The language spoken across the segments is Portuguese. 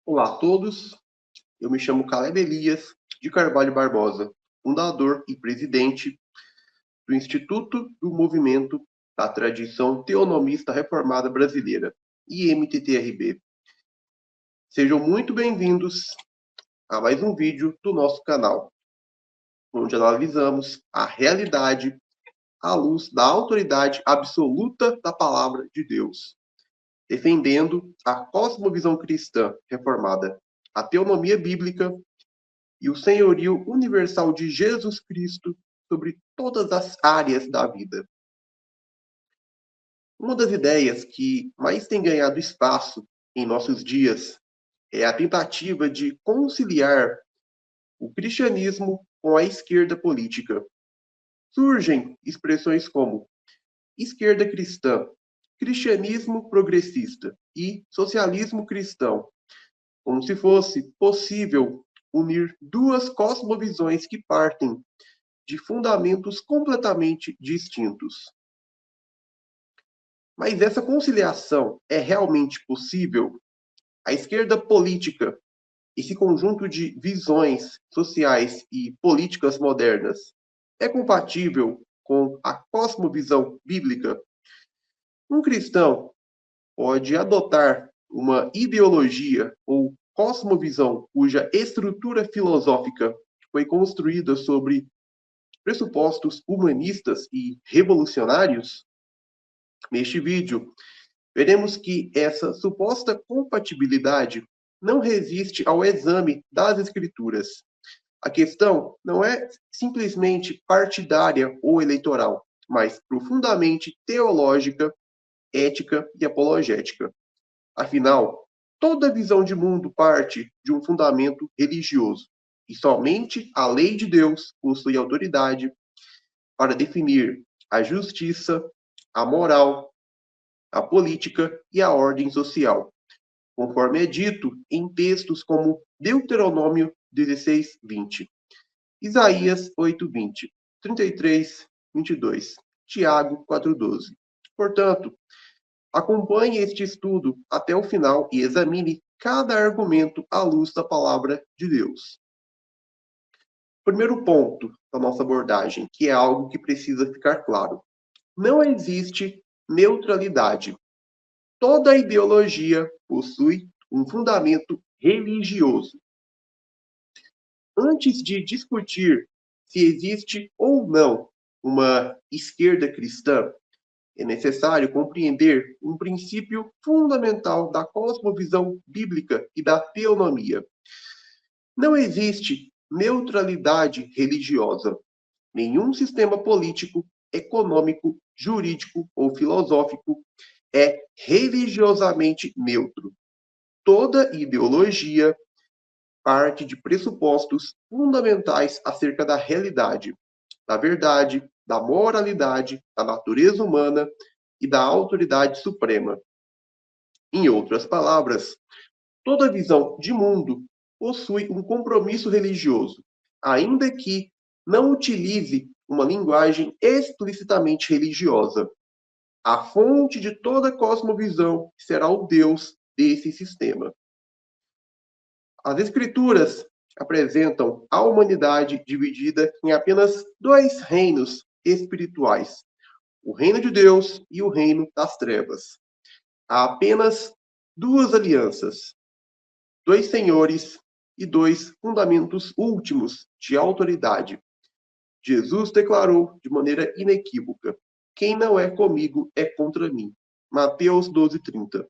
Olá a todos, eu me chamo Caleb Elias de Carvalho Barbosa, fundador e presidente do Instituto do Movimento da Tradição Teonomista Reformada Brasileira, IMTTRB. Sejam muito bem-vindos a mais um vídeo do nosso canal, onde analisamos a realidade à luz da autoridade absoluta da Palavra de Deus, defendendo a cosmovisão cristã reformada, a teonomia bíblica e o senhorio universal de Jesus Cristo sobre todas as áreas da vida. Uma das ideias que mais tem ganhado espaço em nossos dias é a tentativa de conciliar o cristianismo com a esquerda política. Surgem expressões como esquerda cristã, cristianismo progressista e socialismo cristão, como se fosse possível unir duas cosmovisões que partem de fundamentos completamente distintos. Mas essa conciliação é realmente possível? A esquerda política, esse conjunto de visões sociais e políticas modernas, é compatível com a cosmovisão bíblica? Um cristão pode adotar uma ideologia ou cosmovisão cuja estrutura filosófica foi construída sobre pressupostos humanistas e revolucionários? Neste vídeo, veremos que essa suposta compatibilidade não resiste ao exame das Escrituras. A questão não é simplesmente partidária ou eleitoral, mas profundamente teológica, ética e apologética. Afinal, toda visão de mundo parte de um fundamento religioso, e somente a lei de Deus possui autoridade para definir a justiça, a moral, a política e a ordem social, conforme é dito em textos como Deuteronômio 16:20, Isaías 8:20, 33, 22, Tiago 4:12. Portanto, acompanhe este estudo até o final e examine cada argumento à luz da palavra de Deus. Primeiro ponto da nossa abordagem, que é algo que precisa ficar claro. Não existe neutralidade. Toda ideologia possui um fundamento religioso. Antes de discutir se existe ou não uma esquerda cristã, é necessário compreender um princípio fundamental da cosmovisão bíblica e da teonomia. Não existe neutralidade religiosa. Nenhum sistema político, econômico, jurídico ou filosófico é religiosamente neutro. Toda ideologia parte de pressupostos fundamentais acerca da realidade, da verdade, da moralidade, da natureza humana e da autoridade suprema. Em outras palavras, toda visão de mundo possui um compromisso religioso, ainda que não utilize uma linguagem explicitamente religiosa. A fonte de toda cosmovisão será o Deus desse sistema. As Escrituras apresentam a humanidade dividida em apenas dois reinos espirituais: o reino de Deus e o reino das trevas. Há apenas duas alianças, dois senhores e dois fundamentos últimos de autoridade. Jesus declarou de maneira inequívoca: quem não é comigo é contra mim. Mateus 12:30.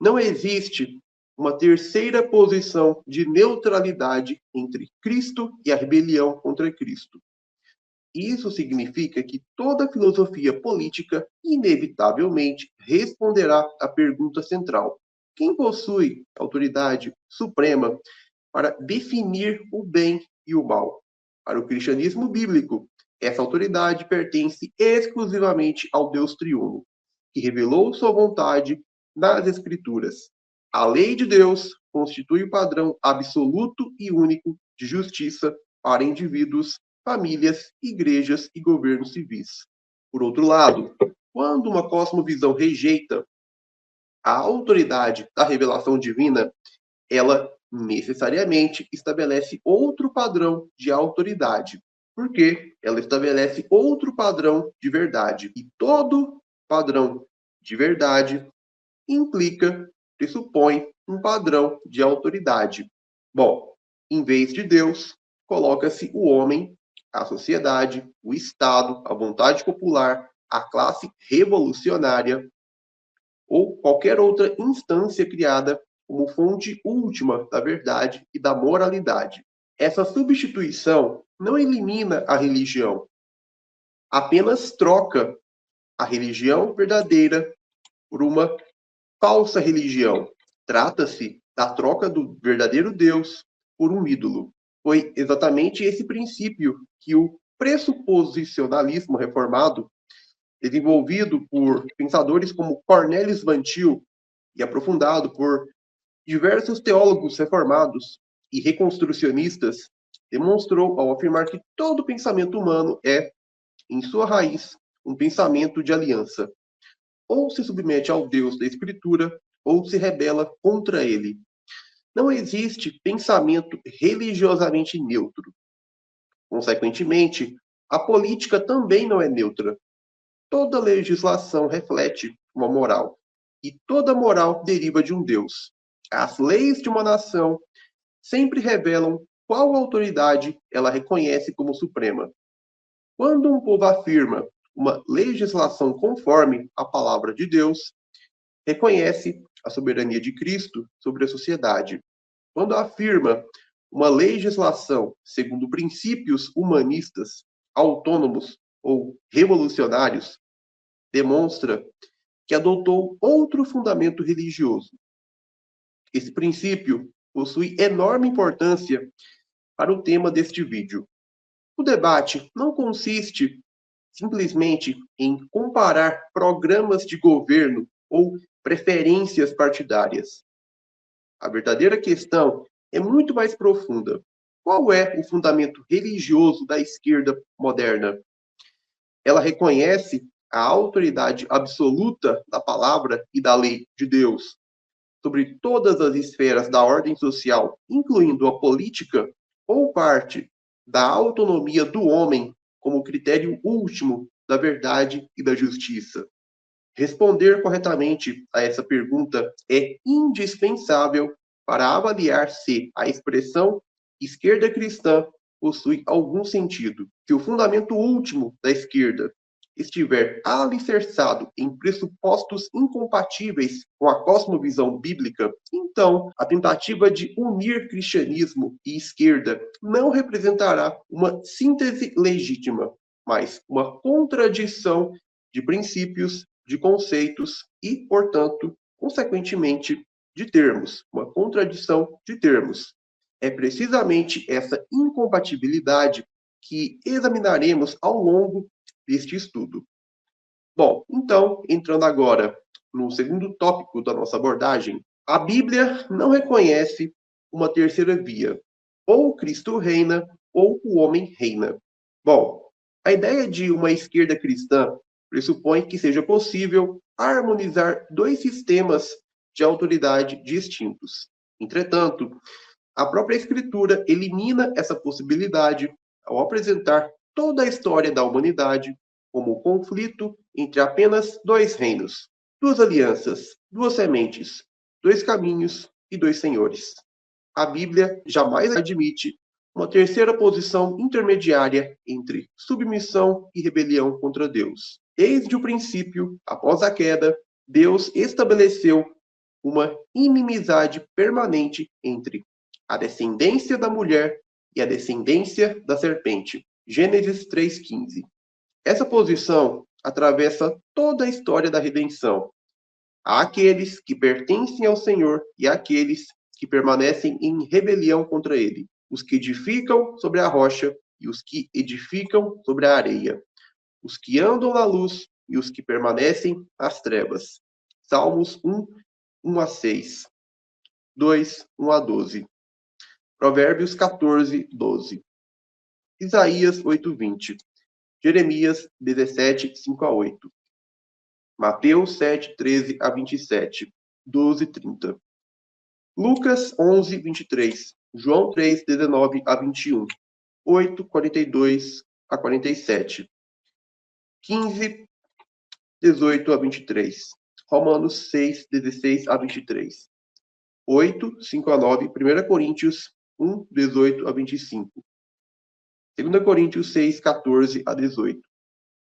Não existe uma terceira posição de neutralidade entre Cristo e a rebelião contra Cristo. Isso significa que toda filosofia política inevitavelmente responderá à pergunta central: quem possui autoridade suprema para definir o bem e o mal? Para o cristianismo bíblico, essa autoridade pertence exclusivamente ao Deus triuno, que revelou sua vontade nas Escrituras. A lei de Deus constitui o padrão absoluto e único de justiça para indivíduos, famílias, igrejas e governos civis. Por outro lado, quando uma cosmovisão rejeita a autoridade da revelação divina, ela necessariamente estabelece outro padrão de autoridade, porque ela estabelece outro padrão de verdade. E todo padrão de verdade implica, pressupõe um padrão de autoridade. Bom, em vez de Deus, coloca-se o homem, a sociedade, o Estado, a vontade popular, a classe revolucionária ou qualquer outra instância criada como fonte última da verdade e da moralidade. Essa substituição não elimina a religião, apenas troca a religião verdadeira por uma falsa religião. Trata-se da troca do verdadeiro Deus por um ídolo. Foi exatamente esse princípio que o pressuposicionalismo reformado, desenvolvido por pensadores como Cornelius Van Til e aprofundado por diversos teólogos reformados e reconstrucionistas, demonstrou ao afirmar que todo pensamento humano é, em sua raiz, um pensamento de aliança. Ou se submete ao Deus da Escritura, ou se rebela contra ele. Não existe pensamento religiosamente neutro. Consequentemente, a política também não é neutra. Toda legislação reflete uma moral, e toda moral deriva de um Deus. As leis de uma nação sempre revelam qual autoridade ela reconhece como suprema. Quando um povo afirma uma legislação conforme a palavra de Deus, reconhece a soberania de Cristo sobre a sociedade. Quando afirma uma legislação segundo princípios humanistas, autônomos ou revolucionários, demonstra que adotou outro fundamento religioso. Esse princípio possui enorme importância para o tema deste vídeo. O debate não consiste simplesmente em comparar programas de governo ou preferências partidárias. A verdadeira questão é muito mais profunda. Qual é o fundamento religioso da esquerda moderna? Ela reconhece a autoridade absoluta da palavra e da lei de Deus sobre todas as esferas da ordem social, incluindo a política, ou parte da autonomia do homem como critério último da verdade e da justiça? Responder corretamente a essa pergunta é indispensável para avaliar se a expressão esquerda cristã possui algum sentido. Se o fundamento último da esquerda estiver alicerçado em pressupostos incompatíveis com a cosmovisão bíblica, então a tentativa de unir cristianismo e esquerda não representará uma síntese legítima, mas uma contradição de princípios, de conceitos e, portanto, consequentemente, de termos, uma contradição de termos. É precisamente essa incompatibilidade que examinaremos ao longo deste estudo. Bom, então, entrando agora no segundo tópico da nossa abordagem, a Bíblia não reconhece uma terceira via. Ou Cristo reina, ou o homem reina. Bom, a ideia de uma esquerda cristã pressupõe que seja possível harmonizar dois sistemas de autoridade distintos. Entretanto, a própria Escritura elimina essa possibilidade ao apresentar toda a história da humanidade como o conflito entre apenas dois reinos, duas alianças, duas sementes, dois caminhos e dois senhores. A Bíblia jamais admite uma terceira posição intermediária entre submissão e rebelião contra Deus. Desde o princípio, após a queda, Deus estabeleceu uma inimizade permanente entre a descendência da mulher e a descendência da serpente. Gênesis 3,15. Essa posição atravessa toda a história da redenção. Há aqueles que pertencem ao Senhor e aqueles que permanecem em rebelião contra ele. Os que edificam sobre a rocha e os que edificam sobre a areia. Os que andam na luz e os que permanecem nas trevas. Salmos 1, 1 a 6. 2, 1 a 12. Provérbios 14, 12. Isaías 8, 20. Jeremias 17, 5 a 8. Mateus 7, 13 a 27. 12:30. Lucas 11:23. João 3:19 a 21. 8:42 a 47. 15:18 a 23. Romanos 6:16 a 23. 8:5 a 9. 1 Coríntios 1:18 a 25. 2 Coríntios 6:14 a 18.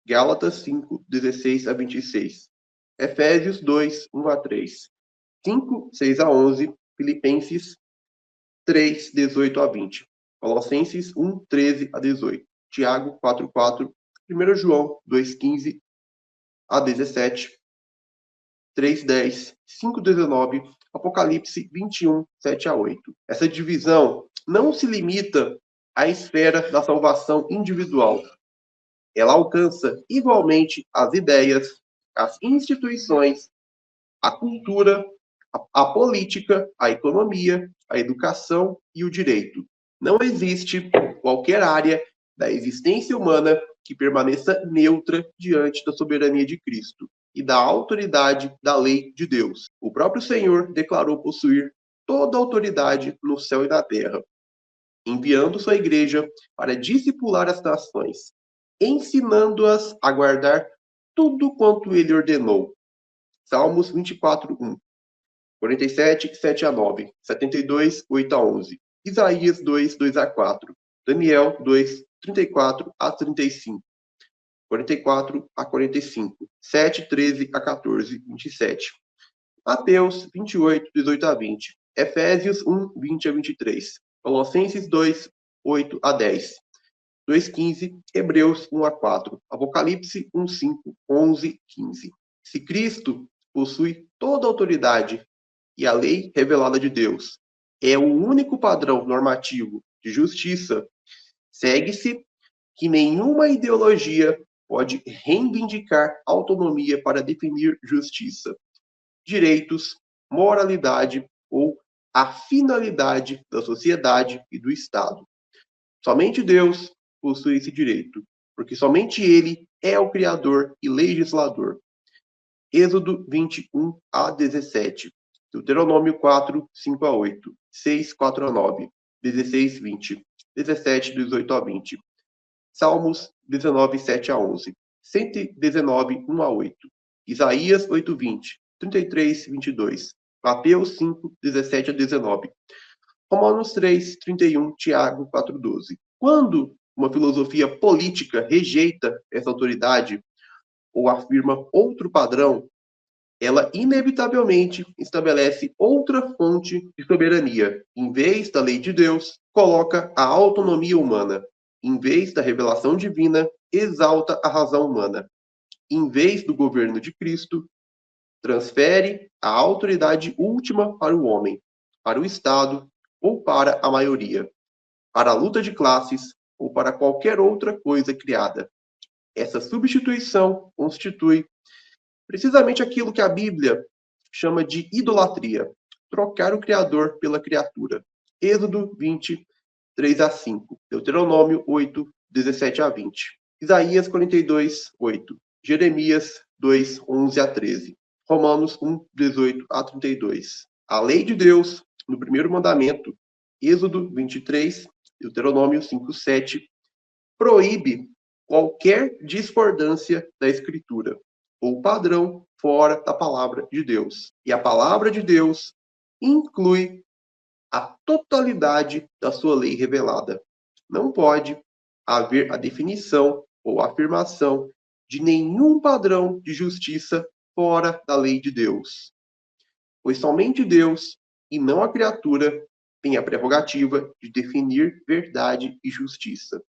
Gálatas 5:16 a 26. Efésios 2:1 a 3. 5:6 a 11. Filipenses 3:18 a 20. Colossenses 1:13 a 18. Tiago 4:4. 1 João 2:15 a 17. 3:10. 5:19. Apocalipse 21, 7 a 8. Essa divisão não se limita à esfera da salvação individual. Ela alcança igualmente as ideias, as instituições, a cultura, a política, a economia, a educação e o direito. Não existe qualquer área da existência humana que permaneça neutra diante da soberania de Cristo e da autoridade da lei de Deus. O próprio Senhor declarou possuir toda a autoridade no céu e na terra, enviando sua igreja para discipular as nações, ensinando-as a guardar tudo quanto ele ordenou. Salmos 24:1. 47, 7 a 9. 72, 8 a 11. Isaías 2, 2 a 4. Daniel 2, 34 a 35. 44 a 45. 7, 13 a 14, 27. Mateus 28, 18 a 20. Efésios 1, 20 a 23. Colossenses 2, 8 a 10. 2:15. Hebreus 1 a 4. Apocalipse 1, 5, 11, 15. Se Cristo possui toda a autoridade e a lei revelada de Deus é o único padrão normativo de justiça, segue-se que nenhuma ideologia pode reivindicar autonomia para definir justiça, direitos, moralidade ou a finalidade da sociedade e do Estado. Somente Deus possui esse direito, porque somente Ele é o Criador e legislador. Êxodo 21 a 17. Deuteronômio 4, 5 a 8. 6, 4 a 9. 16, 20. 17, 18 a 20. Salmos 19, 7 a 11. 119, 1 a 8. Isaías 8, 20. 33, 22. Mateus 5, 17 a 19. Romanos 3, 31. Tiago 4, 12. Quando uma filosofia política rejeita essa autoridade ou afirma outro padrão, ela inevitavelmente estabelece outra fonte de soberania. Em vez da lei de Deus, coloca a autonomia humana. Em vez da revelação divina, exalta a razão humana. Em vez do governo de Cristo, transfere a autoridade última para o homem, para o Estado ou para a maioria, para a luta de classes ou para qualquer outra coisa criada. Essa substituição constitui precisamente aquilo que a Bíblia chama de idolatria, trocar o Criador pela criatura. Êxodo 20, 3 a 5. Deuteronômio 8, 17 a 20. Isaías 42, 8. Jeremias 2, 11 a 13. Romanos 1, 18 a 32. A lei de Deus, no primeiro mandamento, Êxodo 23, Deuteronômio 5, 7, proíbe qualquer discordância da Escritura ou padrão fora da palavra de Deus. E a palavra de Deus inclui a totalidade da sua lei revelada. Não pode haver a definição ou afirmação de nenhum padrão de justiça fora da lei de Deus. Pois somente Deus, e não a criatura, tem a prerrogativa de definir verdade e justiça.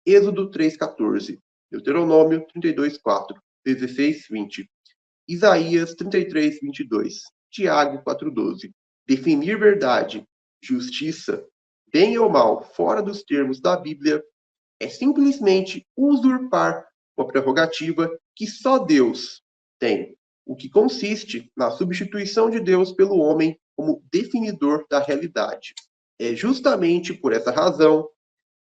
Êxodo 3,14. Deuteronômio 32,4. 16, 20. Isaías 33, 22. Tiago 4,12. Definir verdade, justiça, bem ou mal, fora dos termos da Bíblia, é simplesmente usurpar uma prerrogativa que só Deus tem, o que consiste na substituição de Deus pelo homem como definidor da realidade. É justamente por essa razão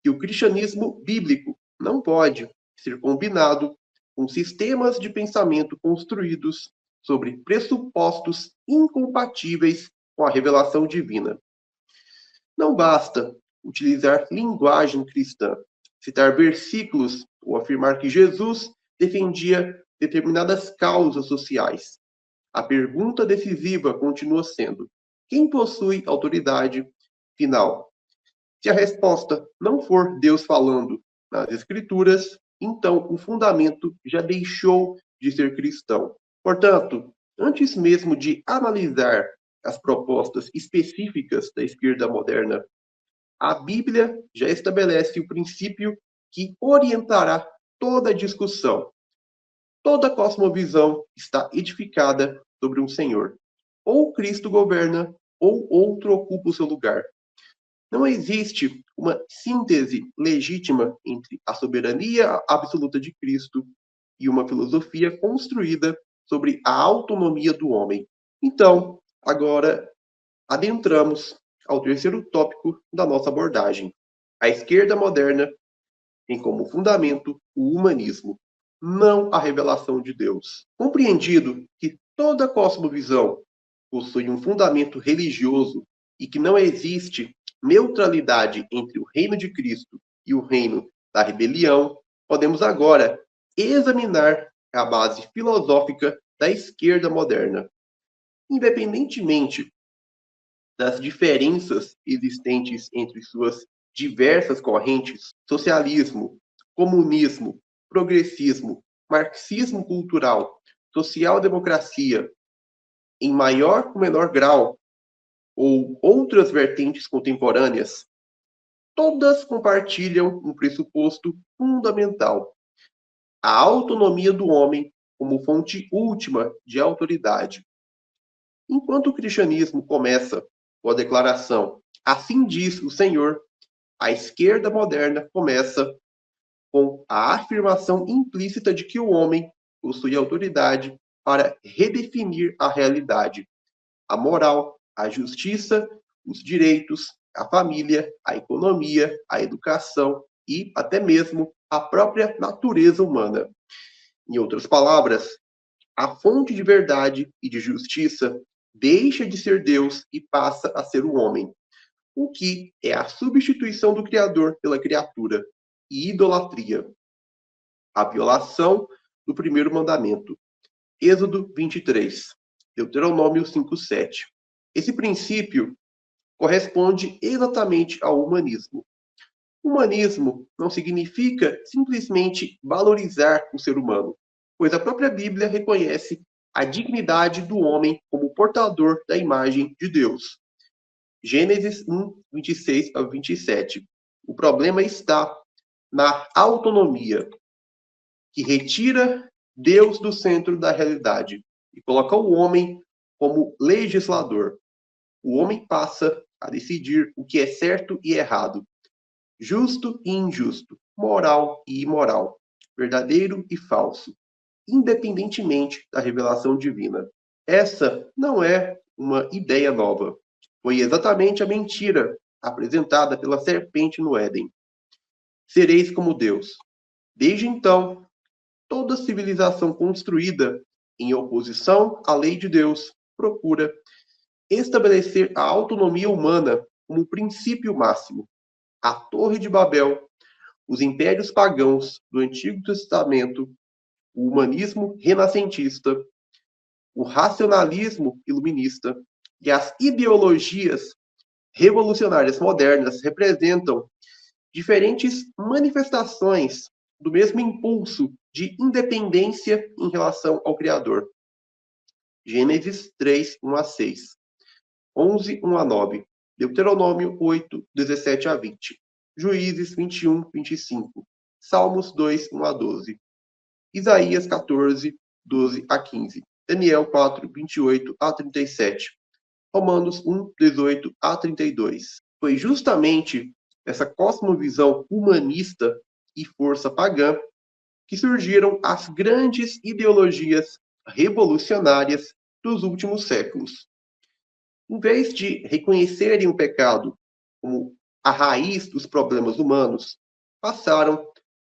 que o cristianismo bíblico não pode ser combinado com sistemas de pensamento construídos sobre pressupostos incompatíveis com a revelação divina. Não basta utilizar linguagem cristã, citar versículos ou afirmar que Jesus defendia determinadas causas sociais. A pergunta decisiva continua sendo: quem possui autoridade final? Se a resposta não for Deus falando nas Escrituras, então o fundamento já deixou de ser cristão. Portanto, antes mesmo de analisar as propostas específicas da esquerda moderna, a Bíblia já estabelece o princípio que orientará toda a discussão. Toda cosmovisão está edificada sobre um Senhor. Ou Cristo governa, ou outro ocupa o seu lugar. Não existe uma síntese legítima entre a soberania absoluta de Cristo e uma filosofia construída sobre a autonomia do homem. Então, agora adentramos ao terceiro tópico da nossa abordagem. A esquerda moderna tem como fundamento o humanismo, não a revelação de Deus. Compreendido que toda cosmovisão possui um fundamento religioso e que não existe neutralidade entre o reino de Cristo e o reino da rebelião, podemos agora examinar a base filosófica da esquerda moderna. Independentemente das diferenças existentes entre suas diversas correntes, socialismo, comunismo, progressismo, marxismo cultural, social-democracia, em maior ou menor grau, ou outras vertentes contemporâneas, todas compartilham um pressuposto fundamental: a autonomia do homem como fonte última de autoridade. Enquanto o cristianismo começa com a declaração "Assim diz o Senhor", a esquerda moderna começa com a afirmação implícita de que o homem possui autoridade para redefinir a realidade, a moral, a justiça, os direitos, a família, a economia, a educação e até mesmo a própria natureza humana. Em outras palavras, a fonte de verdade e de justiça deixa de ser Deus e passa a ser o homem, o que é a substituição do Criador pela criatura e idolatria, a violação do primeiro mandamento. Êxodo 23, Deuteronômio 5:7. Esse princípio corresponde exatamente ao humanismo. Humanismo não significa simplesmente valorizar o ser humano, pois a própria Bíblia reconhece a dignidade do homem como portador da imagem de Deus. Gênesis 1, 26 a 27. O problema está na autonomia, que retira Deus do centro da realidade e coloca o homem como legislador. O homem passa a decidir o que é certo e errado, justo e injusto, moral e imoral, verdadeiro e falso, independentemente da revelação divina. Essa não é uma ideia nova. Foi exatamente a mentira apresentada pela serpente no Éden. Sereis como Deus. Desde então, toda civilização construída em oposição à lei de Deus procura estabelecer a autonomia humana como princípio máximo. A Torre de Babel, os impérios pagãos do Antigo Testamento, o humanismo renascentista, o racionalismo iluminista e as ideologias revolucionárias modernas representam diferentes manifestações do mesmo impulso de independência em relação ao Criador. Gênesis 3, 1 a 6, 11, 1 a 9, Deuteronômio 8, 17 a 20, Juízes 21, 25, Salmos 2, 1 a 12, Isaías 14, 12 a 15, Daniel 4, 28 a 37, Romanos 1, 18 a 32. Foi justamente essa cosmovisão humanista e força pagã que surgiram as grandes ideologias revolucionárias dos últimos séculos. Em vez de reconhecerem o pecado como a raiz dos problemas humanos, passaram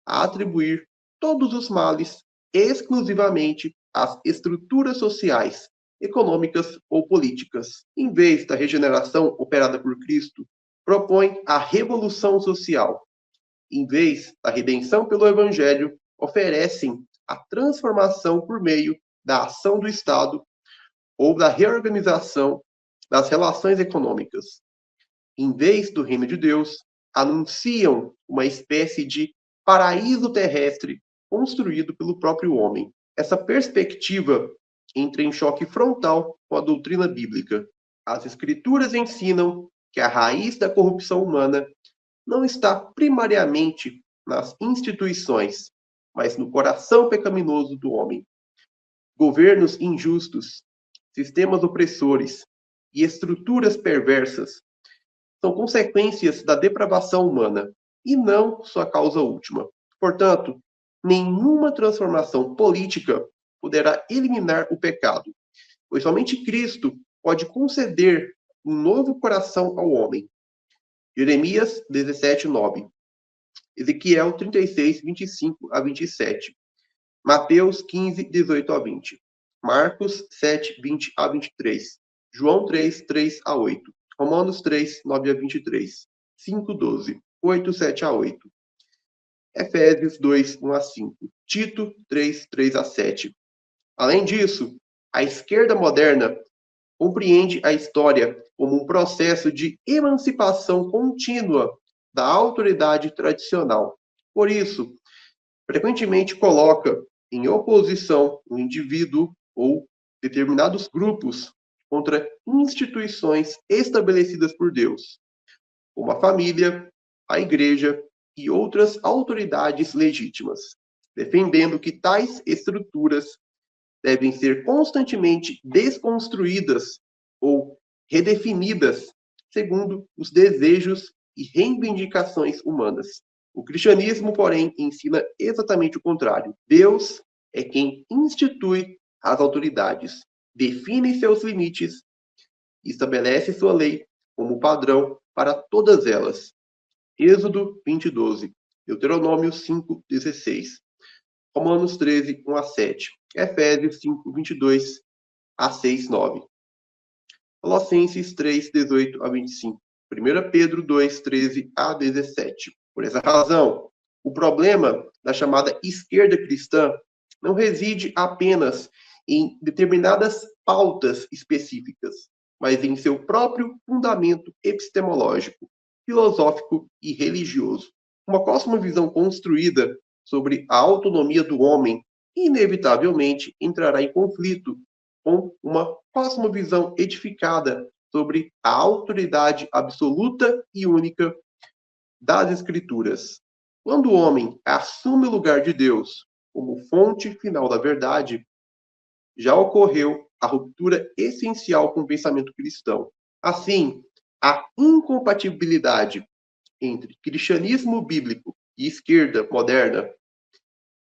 a atribuir todos os males exclusivamente as estruturas sociais, econômicas ou políticas. Em vez da regeneração operada por Cristo, propõe a revolução social. Em vez da redenção pelo Evangelho, oferecem a transformação por meio da ação do Estado ou da reorganização das relações econômicas. Em vez do reino de Deus, anunciam uma espécie de paraíso terrestre construído pelo próprio homem. Essa perspectiva entra em choque frontal com a doutrina bíblica. As Escrituras ensinam que a raiz da corrupção humana não está primariamente nas instituições, mas no coração pecaminoso do homem. Governos injustos, sistemas opressores e estruturas perversas são consequências da depravação humana e não sua causa última. Portanto, nenhuma transformação política poderá eliminar o pecado, pois somente Cristo pode conceder um novo coração ao homem. Jeremias 17:9, Ezequiel 36, 25 a 27, Mateus 15, 18 a 20, Marcos 7, 20 a 23, João 3, 3 a 8, Romanos 3, 9 a 23, 5, 12, 8, 7 a 8, Efésios 2, 1 a 5, Tito 3, 3 a 7. Além disso, a esquerda moderna compreende a história como um processo de emancipação contínua da autoridade tradicional. Por isso, frequentemente coloca em oposição o indivíduo ou determinados grupos contra instituições estabelecidas por Deus, como a família, a igreja e outras autoridades legítimas, defendendo que tais estruturas devem ser constantemente desconstruídas ou redefinidas segundo os desejos e reivindicações humanas. O cristianismo, porém, ensina exatamente o contrário. Deus é quem institui as autoridades, define seus limites e estabelece sua lei como padrão para todas elas. Êxodo 20:12, Deuteronômio 5:16, Romanos 13, 1 a 7, Efésios 5, 22 a 6, 9, Colossenses 3, 18 a 25, 1 Pedro 2, 13 a 17. Por essa razão, o problema da chamada esquerda cristã não reside apenas em determinadas pautas específicas, mas em seu próprio fundamento epistemológico, filosófico e religioso. Uma cosmovisão construída sobre a autonomia do homem inevitavelmente entrará em conflito com uma cosmovisão edificada sobre a autoridade absoluta e única das Escrituras. Quando o homem assume o lugar de Deus como fonte final da verdade, já ocorreu a ruptura essencial com o pensamento cristão. Assim, a incompatibilidade entre cristianismo bíblico e esquerda moderna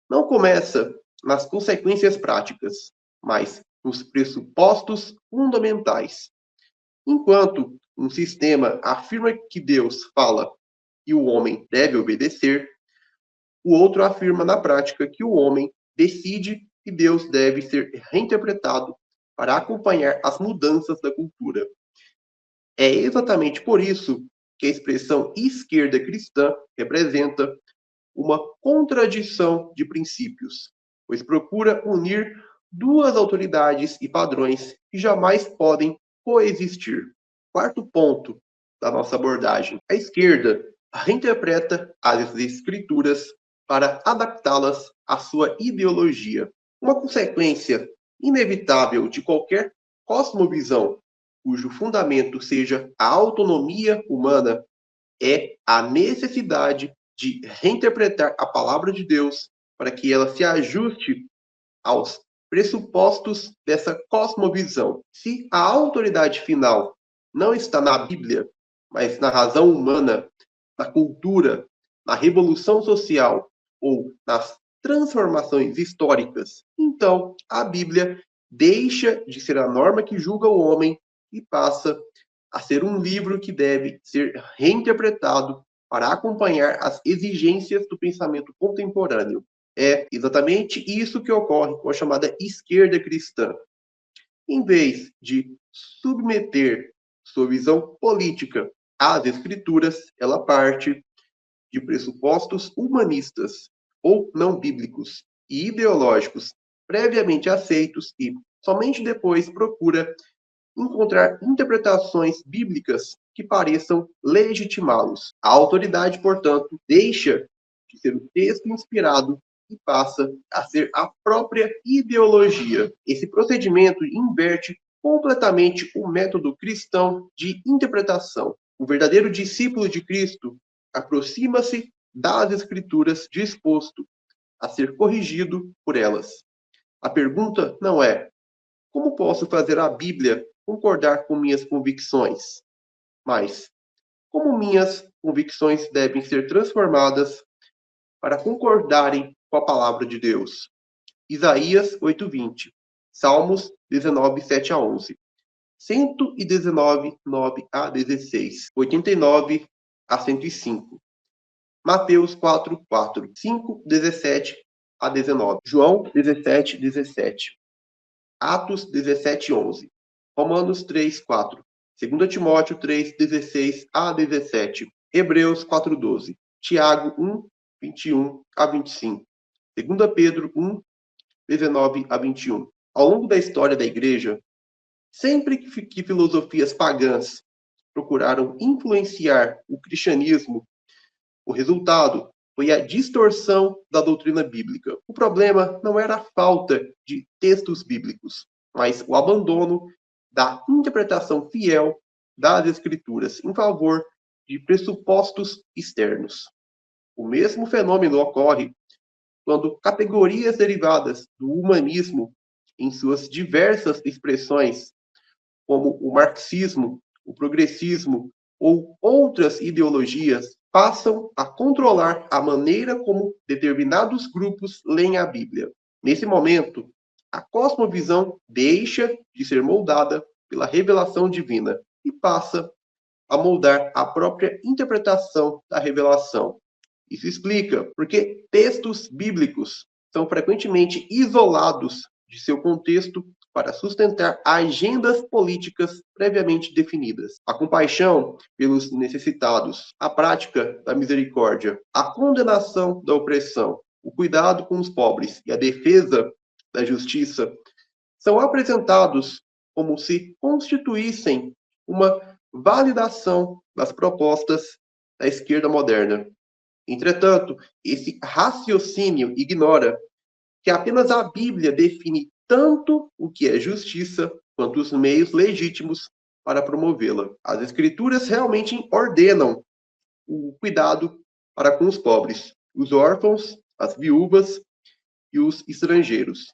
não começa nas consequências práticas, mas nos pressupostos fundamentais. Enquanto um sistema afirma que Deus fala e o homem deve obedecer, o outro afirma na prática que o homem decide que Deus deve ser reinterpretado para acompanhar as mudanças da cultura. É exatamente por isso que a expressão esquerda cristã representa uma contradição de princípios, pois procura unir duas autoridades e padrões que jamais podem coexistir. Quarto ponto da nossa abordagem: a esquerda reinterpreta as escrituras para adaptá-las à sua ideologia. Uma consequência inevitável de qualquer cosmovisão cujo fundamento seja a autonomia humana é a necessidade de reinterpretar a palavra de Deus para que ela se ajuste aos pressupostos dessa cosmovisão. Se a autoridade final não está na Bíblia, mas na razão humana, na cultura, na revolução social ou nas transformações históricas, então a Bíblia deixa de ser a norma que julga o homem e passa a ser um livro que deve ser reinterpretado para acompanhar as exigências do pensamento contemporâneo. É exatamente isso que ocorre com a chamada esquerda cristã. Em vez de submeter sua visão política às escrituras, ela parte de pressupostos humanistas ou não bíblicos e ideológicos previamente aceitos e somente depois procura encontrar interpretações bíblicas que pareçam legitimá-los. A autoridade, portanto, deixa de ser o texto inspirado e passa a ser a própria ideologia. Esse procedimento inverte completamente o método cristão de interpretação. O verdadeiro discípulo de Cristo aproxima-se das Escrituras disposto a ser corrigido por elas. A pergunta não é como posso fazer a Bíblia concordar com minhas convicções? Mas como minhas convicções devem ser transformadas para concordarem com a palavra de Deus? Isaías 8:20, Salmos 19, 7 a 11, 119, 9 a 16, 89 a 105, Mateus 4, 4, 5, 17 a 19, João 17, 17. Atos 17, 11. Romanos 3, 4. 2 Timóteo 3, 16 a 17. Hebreus 4, 12. Tiago 1, 21 a 25. 2 Pedro 1, 19 a 21. Ao longo da história da igreja, sempre que filosofias pagãs procuraram influenciar o cristianismo, o resultado foi a distorção da doutrina bíblica. O problema não era a falta de textos bíblicos, mas o abandono da interpretação fiel das Escrituras em favor de pressupostos externos. O mesmo fenômeno ocorre quando categorias derivadas do humanismo, em suas diversas expressões, como o marxismo, o progressismo ou outras ideologias, passam a controlar a maneira como determinados grupos leem a Bíblia. Nesse momento, a cosmovisão deixa de ser moldada pela revelação divina e passa a moldar a própria interpretação da revelação. Isso explica porque textos bíblicos são frequentemente isolados de seu contexto para sustentar agendas políticas previamente definidas. A compaixão pelos necessitados, a prática da misericórdia, a condenação da opressão, o cuidado com os pobres e a defesa da justiça são apresentados como se constituíssem uma validação das propostas da esquerda moderna. Entretanto, esse raciocínio ignora que apenas a Bíblia define tanto o que é justiça quanto os meios legítimos para promovê-la. As Escrituras realmente ordenam o cuidado para com os pobres, os órfãos, as viúvas e os estrangeiros.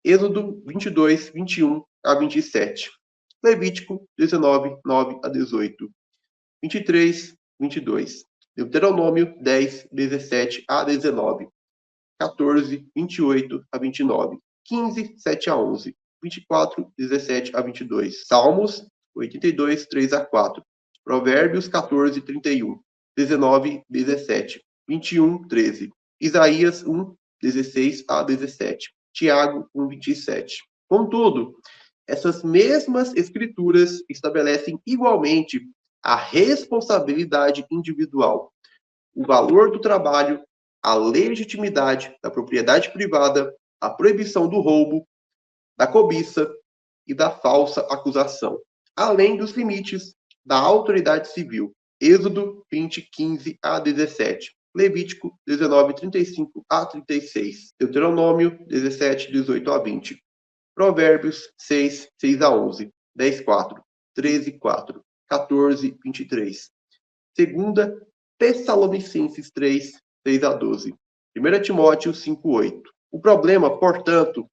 Êxodo 22, 21 a 27. Levítico 19, 9 a 18. 23, 22. Deuteronômio 10, 17 a 19. 14, 28 a 29. 15, 7 a 11. 24, 17 a 22. Salmos 82, 3 a 4. Provérbios 14, 31. 19, 17. 21, 13. Isaías 1, 16 a 17. Tiago 1, 27. Contudo, essas mesmas escrituras estabelecem igualmente a responsabilidade individual, o valor do trabalho, a legitimidade da propriedade privada, a proibição do roubo, da cobiça e da falsa acusação, além dos limites da autoridade civil. Êxodo 20, 15 a 17. Levítico 19, 35 a 36. Deuteronômio 17, 18 a 20. Provérbios 6, 6 a 11. 10, 4. 13, 4. 14, 23. Segunda Tessalonicenses 3, 6 a 12. 1 Timóteo 5, 8. O problema, portanto,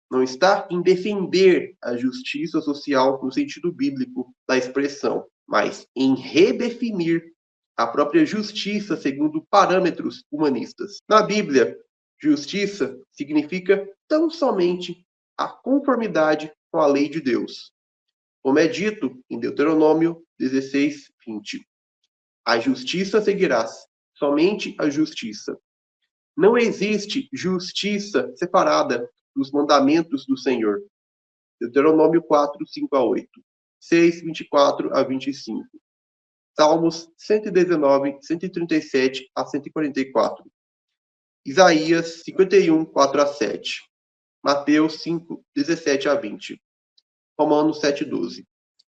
não está em defender a justiça social no sentido bíblico da expressão, mas em redefinir a própria justiça segundo parâmetros humanistas. Na Bíblia, justiça significa tão somente a conformidade com a lei de Deus, como é dito em Deuteronômio 16, 20. A justiça seguirás, somente a justiça. Não existe justiça separada dos mandamentos do Senhor. Deuteronômio 4, 5 a 8. 6, 24 a 25. Salmos 119, 137 a 144. Isaías 51, 4 a 7. Mateus 5, 17 a 20. Romanos 7, 12.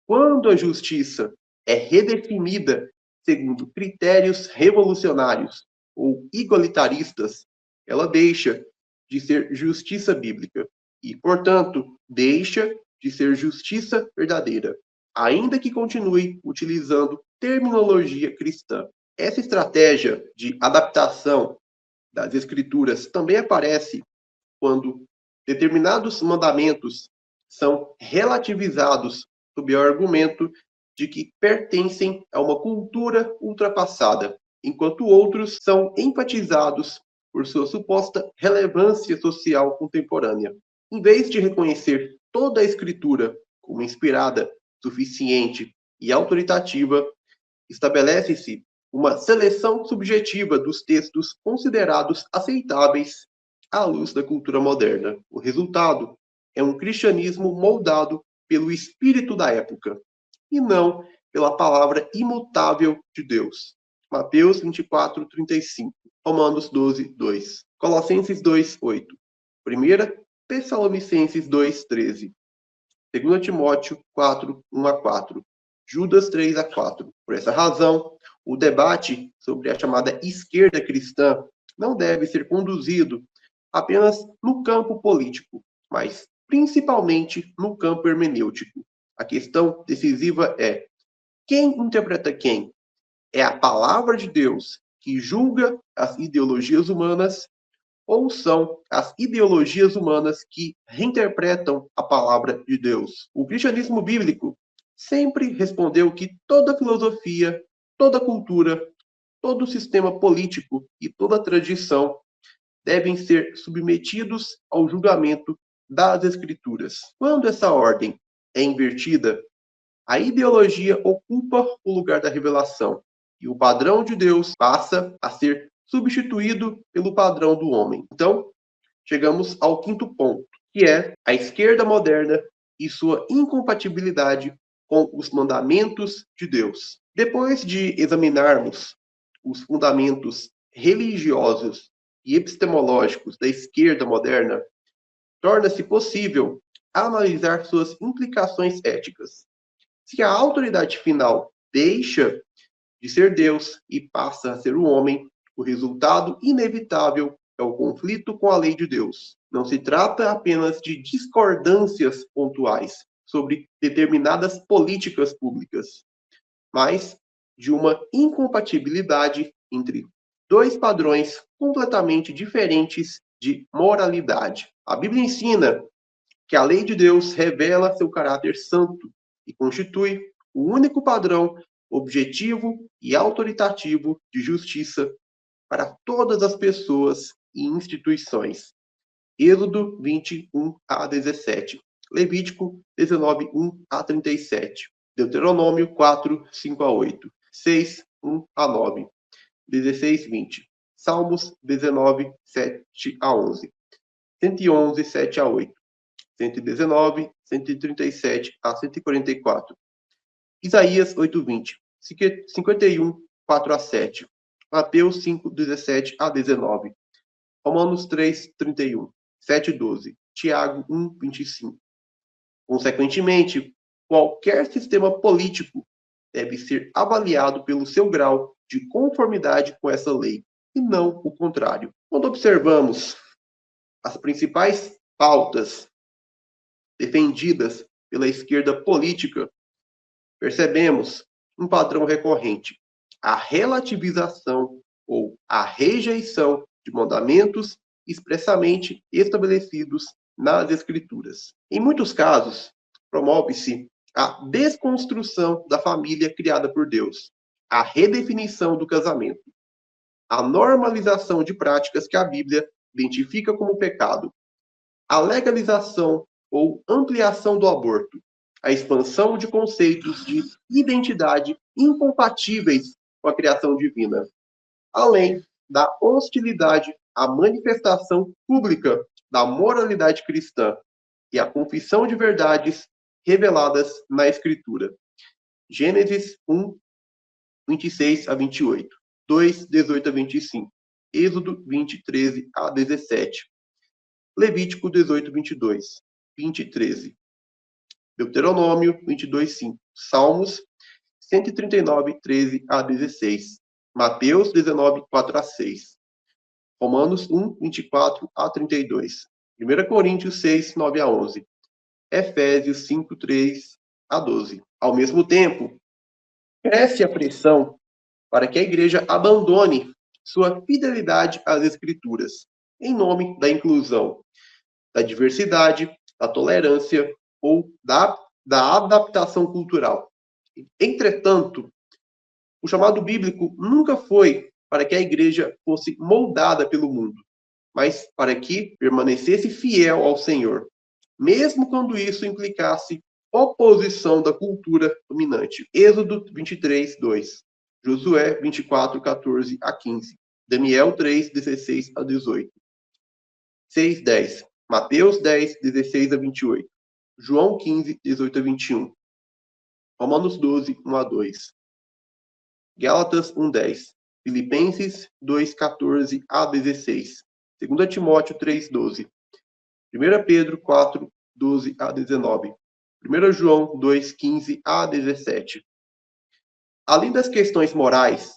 Quando a justiça é redefinida segundo critérios revolucionários ou igualitaristas, ela deixa de ser justiça bíblica e, portanto, deixa de ser justiça verdadeira, ainda que continue utilizando terminologia cristã. Essa estratégia de adaptação das escrituras também aparece quando determinados mandamentos são relativizados sob o argumento de que pertencem a uma cultura ultrapassada, enquanto outros são enfatizados por sua suposta relevância social contemporânea. Em vez de reconhecer toda a escritura como inspirada, suficiente e autoritativa, estabelece-se uma seleção subjetiva dos textos considerados aceitáveis à luz da cultura moderna. O resultado é um cristianismo moldado pelo espírito da época e não pela palavra imutável de Deus. Mateus 24, 35. Romanos 12, 2. Colossenses 2, 8. 1 Tessalonicenses 2, 13. 2 Timóteo 4, 1 a 4. Judas 3 a 4. Por essa razão, o debate sobre a chamada esquerda cristã não deve ser conduzido apenas no campo político, mas principalmente no campo hermenêutico. A questão decisiva é: quem interpreta quem? É a palavra de Deus que julga as ideologias humanas ou são as ideologias humanas que reinterpretam a palavra de Deus? O cristianismo bíblico sempre respondeu que toda filosofia, toda cultura, todo sistema político e toda tradição devem ser submetidos ao julgamento das Escrituras. Quando essa ordem é invertida, a ideologia ocupa o lugar da revelação e o padrão de Deus passa a ser substituído pelo padrão do homem. Então, chegamos ao quinto ponto, que é a esquerda moderna e sua incompatibilidade com os mandamentos de Deus. Depois de examinarmos os fundamentos religiosos e epistemológicos da esquerda moderna, torna-se possível analisar suas implicações éticas. Se a autoridade final deixa de ser Deus e passa a ser o homem, o resultado inevitável é o conflito com a lei de Deus. Não se trata apenas de discordâncias pontuais sobre determinadas políticas públicas, mas de uma incompatibilidade entre dois padrões completamente diferentes de moralidade. A Bíblia ensina que a lei de Deus revela seu caráter santo e constitui o único padrão objetivo e autoritativo de justiça para todas as pessoas e instituições. Êxodo 21 a 17, Levítico 19, 1 a 37, Deuteronômio 4, 5 a 8, 6, 1 a 9, 16, 20, Salmos 19, 7 a 11, 111, 7 a 8, 119, 137 a 144, Isaías 8, 20, 51, 4 a 7, Mateus 5, 17 a 19, Romanos 3, 31, 7, 12, Tiago 1, 25. Consequentemente, qualquer sistema político deve ser avaliado pelo seu grau de conformidade com essa lei, e não o contrário. Quando observamos as principais pautas defendidas pela esquerda política, percebemos um padrão recorrente: a relativização ou a rejeição de mandamentos expressamente estabelecidos nas Escrituras. Em muitos casos, promove-se a desconstrução da família criada por Deus, a redefinição do casamento, a normalização de práticas que a Bíblia identifica como pecado, a legalização ou ampliação do aborto, a expansão de conceitos de identidade incompatíveis com a criação divina, além da hostilidade a manifestação pública da moralidade cristã e a confissão de verdades reveladas na Escritura. Gênesis 1, 26 a 28, 2, 18 a 25, Êxodo 20, 13 a 17, Levítico 18, 22, 20, 13, Deuteronômio 22, 5, Salmos 139, 13 a 16, Mateus 19, 4 a 6, Romanos 1, 24 a 32, 1 Coríntios 6, 9 a 11, Efésios 5, 3 a 12. Ao mesmo tempo, cresce a pressão para que a igreja abandone sua fidelidade às Escrituras, em nome da inclusão, da diversidade, da tolerância ou da adaptação cultural. Entretanto, o chamado bíblico nunca foi para que a igreja fosse moldada pelo mundo, mas para que permanecesse fiel ao Senhor, mesmo quando isso implicasse oposição da cultura dominante. Êxodo 23, 2. Josué 24, 14 a 15. Daniel 3, 16 a 18. 6, 10. Mateus 10, 16 a 28. João 15, 18 a 21. Romanos 12, 1 a 2. Gálatas 1, 10. Filipenses 2, 14 a 16. 2 Timóteo 3, 12. 1 Pedro 4, 12 a 19. 1 João 2, 15 a 17. Além das questões morais,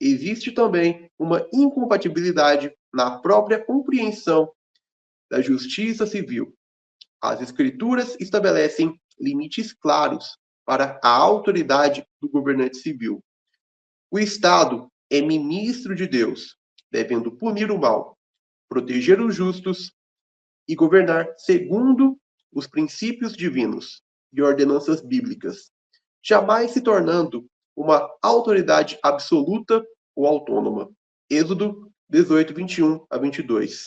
existe também uma incompatibilidade na própria compreensão da justiça civil. As Escrituras estabelecem limites claros para a autoridade do governante civil. O Estado é ministro de Deus, devendo punir o mal, proteger os justos e governar segundo os princípios divinos e ordenanças bíblicas, jamais se tornando uma autoridade absoluta ou autônoma. Êxodo 18, 21 a 22.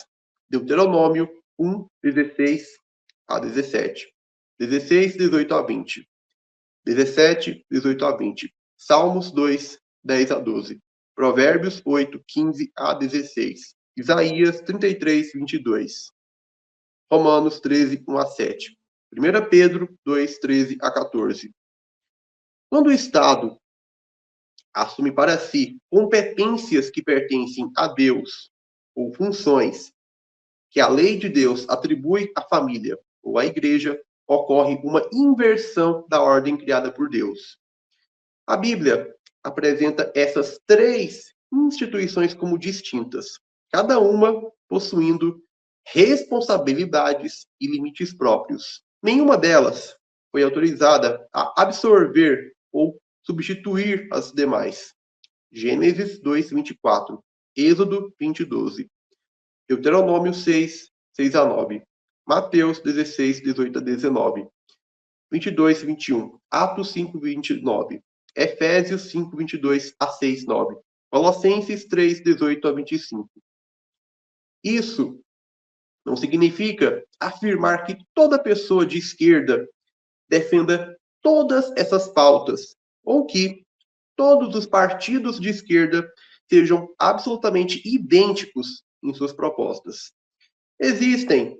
Deuteronômio 1, 16 a 17. 16, 18 a 20. 17, 18 a 20. Salmos 2, 10 a 12. Provérbios 8, 15 a 16. Isaías 33, 22. Romanos 13, 1 a 7. 1 Pedro 2, 13 a 14. Quando o Estado assume para si competências que pertencem a Deus ou funções que a lei de Deus atribui à família ou à igreja, ocorre uma inversão da ordem criada por Deus. A Bíblia apresenta essas três instituições como distintas, cada uma possuindo responsabilidades e limites próprios. Nenhuma delas foi autorizada a absorver ou substituir as demais. Gênesis 2, 24. Êxodo 20, 12. Deuteronômio 6, 6 a 9. Mateus 16, 18 a 19. 22, 21. Atos 5, 29. Efésios 5, 22 a 6, 9. Colossenses 3, 18 a 25. Isso não significa afirmar que toda pessoa de esquerda defenda todas essas pautas, ou que todos os partidos de esquerda sejam absolutamente idênticos em suas propostas. Existem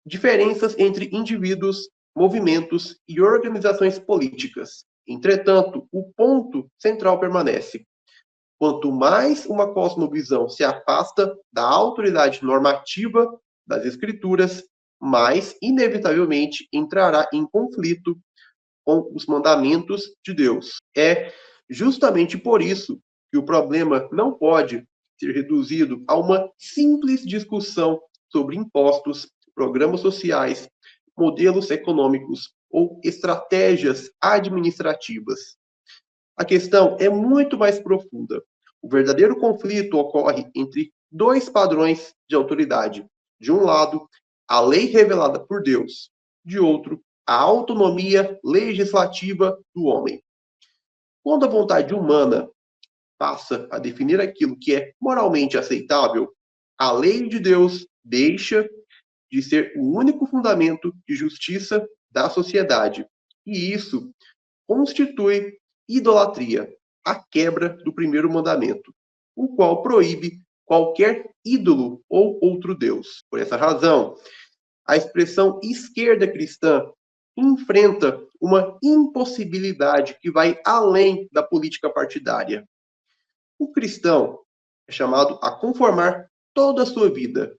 diferenças entre indivíduos, movimentos e organizações políticas. Entretanto, o ponto central permanece. Quanto mais uma cosmovisão se afasta da autoridade normativa das Escrituras, mais, inevitavelmente, entrará em conflito com os mandamentos de Deus. É justamente por isso que o problema não pode ser reduzido a uma simples discussão sobre impostos, programas sociais, modelos econômicos ou estratégias administrativas. A questão é muito mais profunda. O verdadeiro conflito ocorre entre dois padrões de autoridade. De um lado, a lei revelada por Deus. De outro, a autonomia legislativa do homem. Quando a vontade humana passa a definir aquilo que é moralmente aceitável, a lei de Deus deixa de ser o único fundamento de justiça da sociedade. E isso constitui idolatria, a quebra do primeiro mandamento, o qual proíbe qualquer ídolo ou outro Deus. Por essa razão, a expressão esquerda cristã enfrenta uma impossibilidade que vai além da política partidária. O cristão é chamado a conformar toda a sua vida,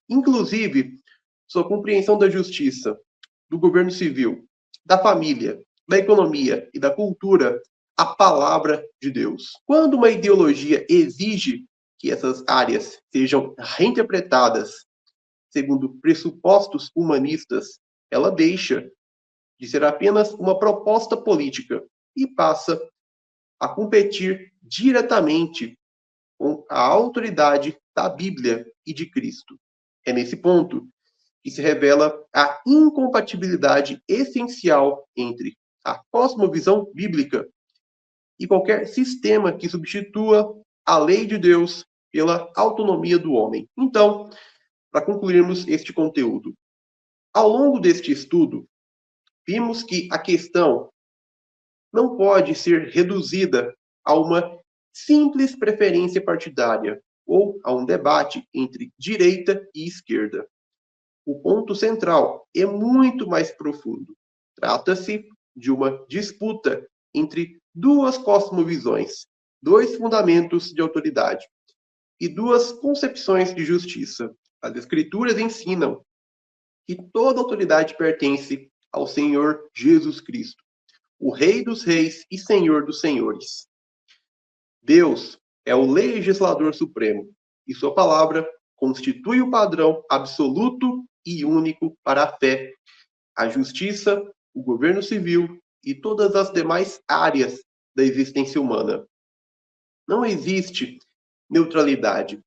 inclusive sua compreensão da justiça, do governo civil, da família, da economia e da cultura, a palavra de Deus. Quando uma ideologia exige que essas áreas sejam reinterpretadas segundo pressupostos humanistas, ela deixa de ser apenas uma proposta política e passa a competir diretamente com a autoridade da Bíblia e de Cristo. É nesse ponto que se revela a incompatibilidade essencial entre a cosmovisão bíblica e qualquer sistema que substitua a lei de Deus pela autonomia do homem. Então, para concluirmos este conteúdo, ao longo deste estudo, vimos que a questão não pode ser reduzida a uma simples preferência partidária ou a um debate entre direita e esquerda. O ponto central é muito mais profundo. Trata-se de uma disputa entre duas cosmovisões, dois fundamentos de autoridade e duas concepções de justiça. As Escrituras ensinam que toda autoridade pertence ao Senhor Jesus Cristo, o Rei dos Reis e Senhor dos Senhores. Deus é o legislador supremo e sua palavra constitui o padrão absoluto e único para a fé, a justiça, o governo civil e todas as demais áreas da existência humana. Não existe neutralidade.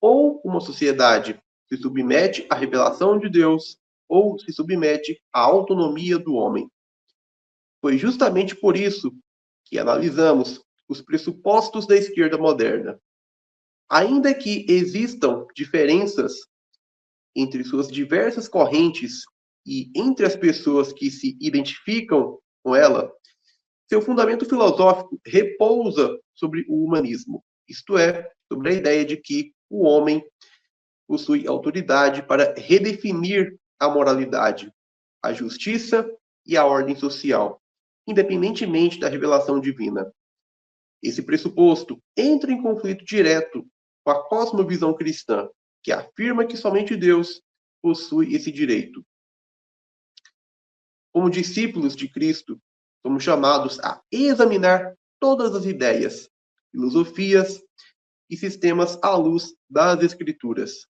Ou uma sociedade se submete à revelação de Deus, ou se submete à autonomia do homem. Foi justamente por isso que analisamos os pressupostos da esquerda moderna. Ainda que existam diferenças entre suas diversas correntes e entre as pessoas que se identificam com ela, seu fundamento filosófico repousa sobre o humanismo, isto é, sobre a ideia de que o homem possui autoridade para redefinir a moralidade, a justiça e a ordem social, independentemente da revelação divina. Esse pressuposto entra em conflito direto com a cosmovisão cristã, que afirma que somente Deus possui esse direito. Como discípulos de Cristo, somos chamados a examinar todas as ideias, filosofias e sistemas à luz das Escrituras,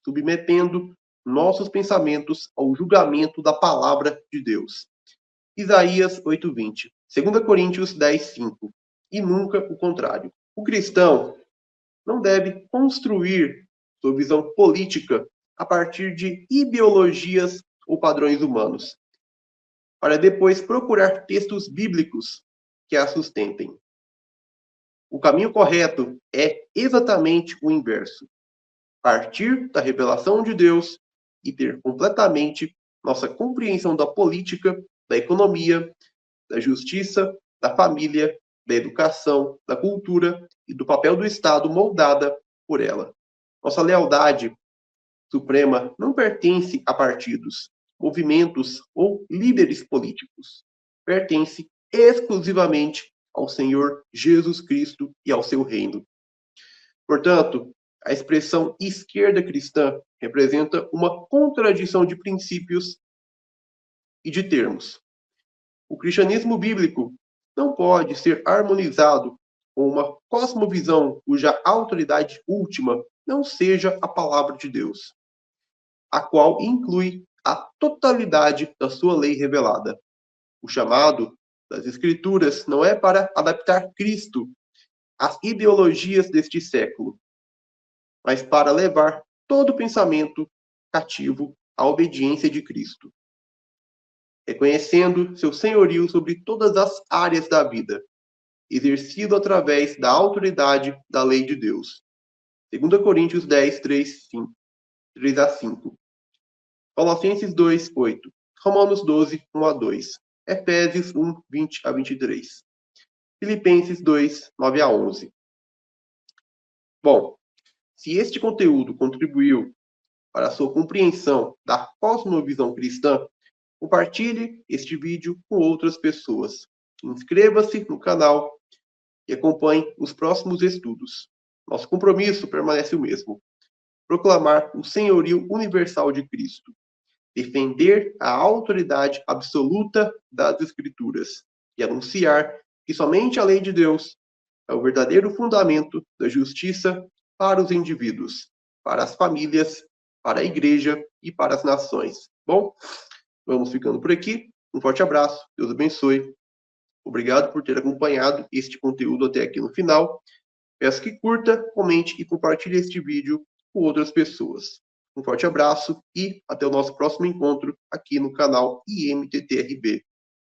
submetendo nossos pensamentos ao julgamento da palavra de Deus. Isaías 8:20, 2 Coríntios 10:5, e nunca o contrário. O cristão não deve construir sua visão política a partir de ideologias ou padrões humanos, para depois procurar textos bíblicos que a sustentem. O caminho correto é exatamente o inverso. Partir da revelação de Deus e ter completamente nossa compreensão da política, da economia, da justiça, da família, da educação, da cultura e do papel do Estado moldada por ela. Nossa lealdade suprema não pertence a partidos, movimentos ou líderes políticos. Pertence exclusivamente ao Senhor Jesus Cristo e ao seu reino. Portanto, a expressão esquerda cristã representa uma contradição de princípios e de termos. O cristianismo bíblico não pode ser harmonizado com uma cosmovisão cuja autoridade última não seja a palavra de Deus, a qual inclui a totalidade da sua lei revelada. O chamado das Escrituras não é para adaptar Cristo às ideologias deste século, mas para levar todo pensamento cativo à obediência de Cristo, reconhecendo seu senhorio sobre todas as áreas da vida, exercido através da autoridade da lei de Deus. 2 Coríntios 10, 3 a 5. Colossenses 2, 8. Romanos 12, 1 a 2. Efésios 1, 20 a 23. Filipenses 2, 9 a 11. Bom, Se este conteúdo contribuiu para a sua compreensão da cosmovisão cristã, compartilhe este vídeo com outras pessoas. Inscreva-se no canal e acompanhe os próximos estudos. Nosso compromisso permanece o mesmo: proclamar o senhorio universal de Cristo, defender a autoridade absoluta das Escrituras e anunciar que somente a lei de Deus é o verdadeiro fundamento da justiça para os indivíduos, para as famílias, para a igreja e para as nações. Bom, vamos ficando por aqui. Um forte abraço, Deus abençoe. Obrigado por ter acompanhado este conteúdo até aqui no final. Peço que curta, comente e compartilhe este vídeo com outras pessoas. Um forte abraço e até o nosso próximo encontro aqui no canal IMTTRB.